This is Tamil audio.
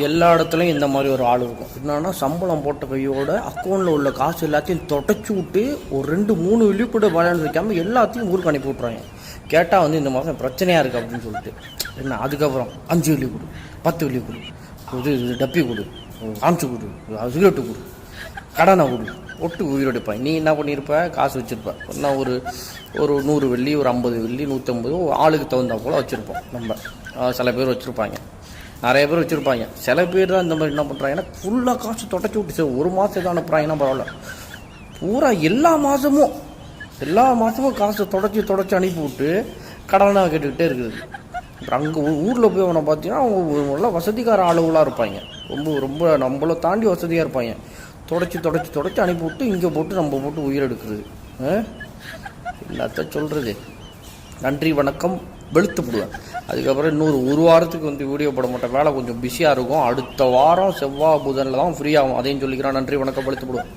எல்லா இடத்துலையும் இந்த மாதிரி ஒரு ஆள் இருக்கும். என்னன்னா சம்பளம் போட்ட கையோட அக்கௌண்ட்டில் உள்ள காசு எல்லாத்தையும் தொடச்சி விட்டு ஒரு 2-3 வெளிப்பட பேலன்ஸ் வைக்காமல் எல்லாத்தையும் ஊருக்கு அனுப்பி விட்றாங்க. கேட்டால் இந்த மாதம் பிரச்சனையாக இருக்குது அப்படின்னு சொல்லிட்டு என்ன, அதுக்கப்புறம் 5 வெள்ளி கொடு, 10 வெள்ளி கொடு, இது டப்பி கொடு, காமிச்சு கொடு, சிகரெட்டு கொடு, கடனை கொடு, ஒட்டு உயிரெடுப்பாங்க. நீ என்ன பண்ணியிருப்ப, காசு வச்சுருப்ப. நான் ஒரு 100 வெள்ளி, ஒரு 50 வெள்ளி, 150 ஆளுக்கு தகுந்தா போல் வச்சுருப்போம். நம்ம சில பேர் வச்சுருப்பாங்க, நிறைய பேர் வச்சுருப்பாங்க. சில பேர் தான் இந்த மாதிரி என்ன பண்ணுறாங்கன்னா ஃபுல்லாக காசு தொடச்சி விட்டு சரி 1 மாதம் எதாவது அனுப்புகிறாங்கன்னா பரவாயில்ல, பூரா எல்லா மாதமும் காசை தொடச்சி அனுப்பி விட்டு கடனாக கேட்டுக்கிட்டே இருக்குது. அங்கே ஊரில் போய் அவனை பார்த்தீங்கன்னா அவங்க நல்ல வசதிக்கார ஆளுகளாக இருப்பாங்க. ரொம்ப நம்மளை தாண்டி வசதியாக இருப்பாங்க. தொடச்சி அனுப்பி விட்டு இங்கே போட்டு நம்ம போட்டு உயிர் எடுக்கிறது. எல்லாத்த சொல்கிறது நன்றி வணக்கம் வெளுத்து போடுவேன். அதுக்கப்புறம் இன்னொரு 1 வாரத்துக்கு வீடியோ போட மாட்டேன், வேலை கொஞ்சம் பிஸியாக இருக்கும். அடுத்த வாரம் செவ்வாய் புதனில் தான் ஃப்ரீ ஆகும். அதையும் சொல்லிக்கிறேன். நன்றி வணக்கம் வெளுத்து போடுவேன்.